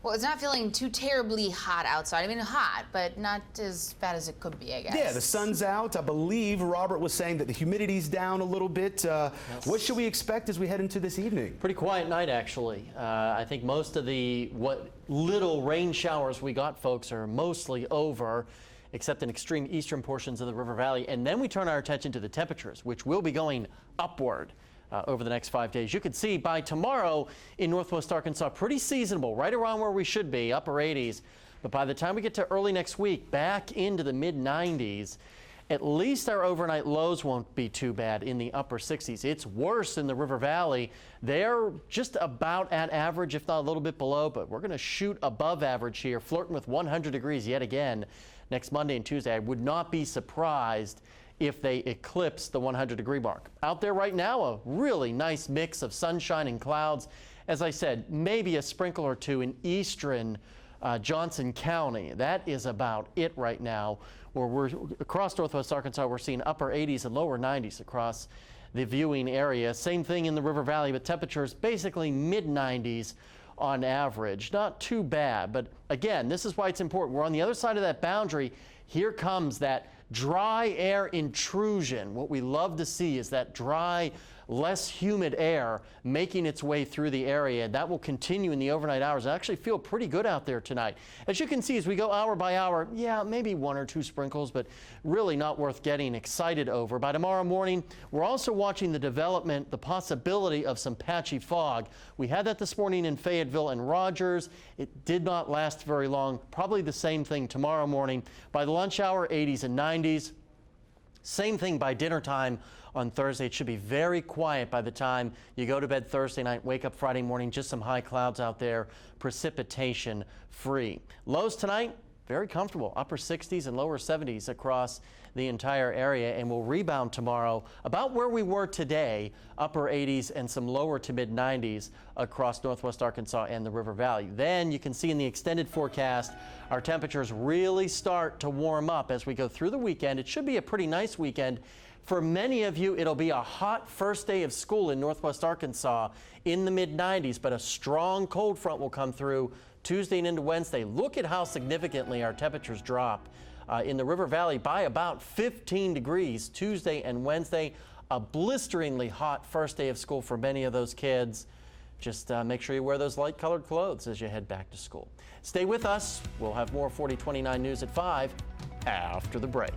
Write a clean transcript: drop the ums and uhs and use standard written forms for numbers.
Well, it's not feeling too terribly hot outside. I mean, hot, but not as bad as it could be, I guess. Yeah, the sun's out. I believe Robert was saying that the humidity's down a little bit. Yes. What should we expect as we head into this evening? Pretty quiet night, actually. I think most of what little rain showers we got, folks, are mostly over, except in extreme eastern portions of the River Valley. And then we turn our attention to the temperatures, which will be going upward over the next 5 days. You can see by tomorrow in northwest Arkansas, pretty seasonable, right around where we should be, upper 80s. But by the time we get to early next week, back into the mid 90s. At least our overnight lows won't be too bad in the upper 60s. It's worse in the River Valley. They're just about at average, if not a little bit below, but we're going to shoot above average here, flirting with 100 degrees yet again next Monday and Tuesday. I would not be surprised if they eclipse the 100-degree mark. Out there right now, a really nice mix of sunshine and clouds. As I said, maybe a sprinkle or two in eastern Johnson County. That is about it right now. Where we're across northwest Arkansas, we're seeing upper 80s and lower 90s across the viewing area. Same thing in the River Valley, but temperatures basically mid 90s on average. Not too bad, but again, this is why it's important. We're on the other side of that boundary. Here comes that dry air intrusion. What we love to see is that dry, less humid air making its way through the area. That will continue in the overnight hours. I actually feel pretty good out there tonight. As you can see, as we go hour by hour, yeah, maybe one or two sprinkles, but really not worth getting excited over. By tomorrow morning, we're also watching the development, the possibility of some patchy fog. We had that this morning in Fayetteville and Rogers. It did not last very long. Probably the same thing tomorrow morning. By the lunch hour, 80s and 90s. Same thing by dinner time on Thursday. It should be very quiet by the time you go to bed Thursday night, wake up Friday morning, just some high clouds out there, precipitation free. Lows tonight, very comfortable, upper 60s and lower 70s across the entire area, and we'll rebound tomorrow about where we were today, upper 80s and some lower to mid 90s across northwest Arkansas and the River Valley. Then you can see in the extended forecast, our temperatures really start to warm up as we go through the weekend. It should be a pretty nice weekend. For many of you, it'll be a hot first day of school in northwest Arkansas in the mid 90s, but a strong cold front will come through Tuesday and into Wednesday. Look at how significantly our temperatures drop in the River Valley by about 15 degrees Tuesday and Wednesday. A blisteringly hot first day of school for many of those kids. Just make sure you wear those light colored clothes as you head back to school. Stay with us. We'll have more 4029 News at 5 after the break.